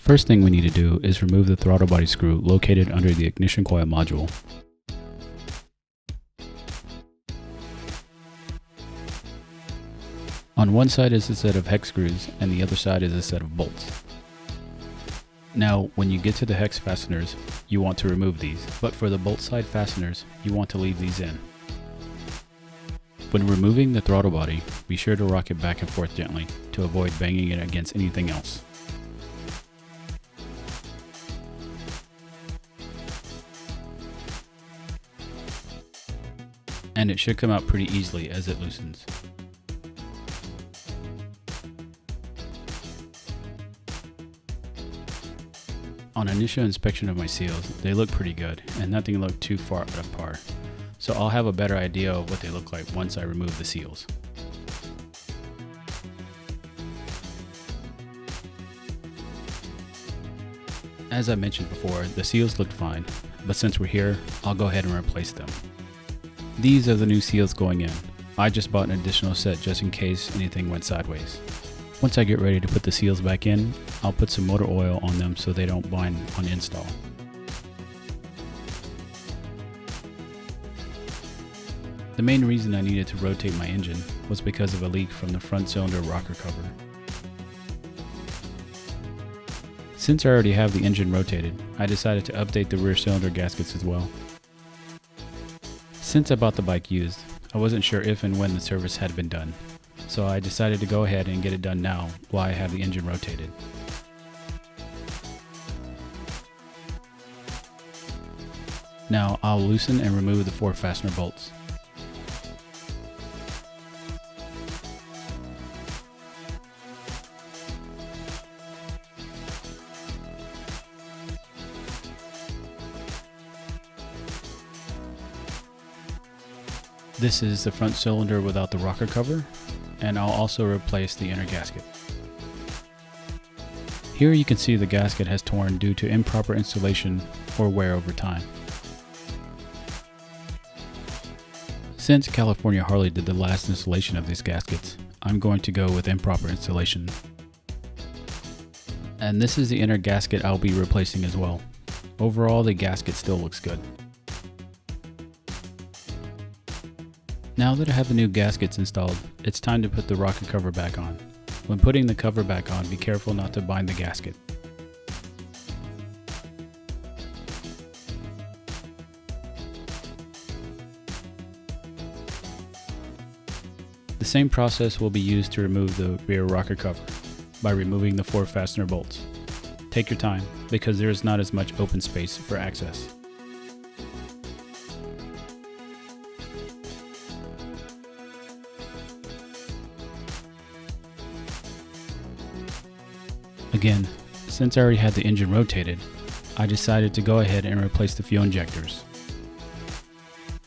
First thing we need to do is remove the throttle body screw located under the ignition coil module. On one side is a set of hex screws and the other side is a set of bolts. Now, when you get to the hex fasteners, you want to remove these, but for the bolt side fasteners, you want to leave these in. When removing the throttle body, be sure to rock it back and forth gently to avoid banging it against anything else. And it should come out pretty easily as it loosens. On initial inspection of my seals, they look pretty good and nothing looked too far out of par. So I'll have a better idea of what they look like once I remove the seals. As I mentioned before, the seals looked fine, but since we're here, I'll go ahead and replace them. These are the new seals going in. I just bought an additional set just in case anything went sideways. Once I get ready to put the seals back in, I'll put some motor oil on them so they don't bind on install. The main reason I needed to rotate my engine was because of a leak from the front cylinder rocker cover. Since I already have the engine rotated, I decided to update the rear cylinder gaskets as well. Since I bought the bike used, I wasn't sure if and when the service had been done, so I decided to go ahead and get it done now while I have the engine rotated. Now I'll loosen and remove the 4 fastener bolts. This is the front cylinder without the rocker cover, and I'll also replace the inner gasket. Here you can see the gasket has torn due to improper installation or wear over time. Since California Harley did the last installation of these gaskets, I'm going to go with improper installation. And this is the inner gasket I'll be replacing as well. Overall, the gasket still looks good. Now that I have the new gaskets installed, it's time to put the rocker cover back on. When putting the cover back on, be careful not to bind the gasket. The same process will be used to remove the rear rocker cover, by removing the 4 fastener bolts. Take your time, because there is not as much open space for access. Again, since I already had the engine rotated, I decided to go ahead and replace the fuel injectors.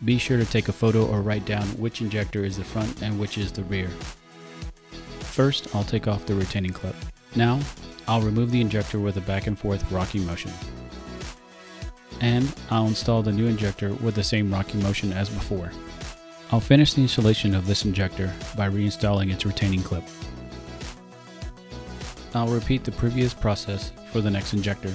Be sure to take a photo or write down which injector is the front and which is the rear. First, I'll take off the retaining clip. Now, I'll remove the injector with a back and forth rocking motion. And I'll install the new injector with the same rocking motion as before. I'll finish the installation of this injector by reinstalling its retaining clip. I'll repeat the previous process for the next injector.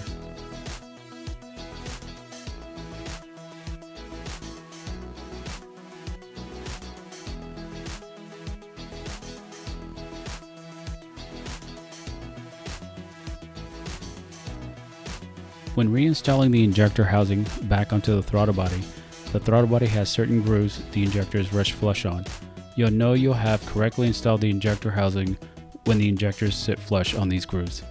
When reinstalling the injector housing back onto the throttle body has certain grooves the injector is rust flush on. You'll know you'll have correctly installed the injector housing when the injectors sit flush on these grooves.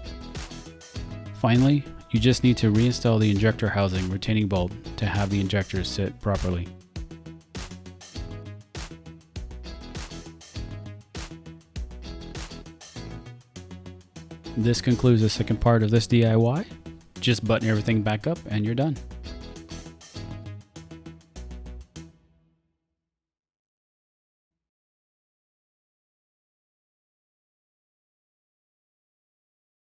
Finally, you just need to reinstall the injector housing retaining bolt to have the injectors sit properly. This concludes the second part of this DIY. Just button everything back up and you're done.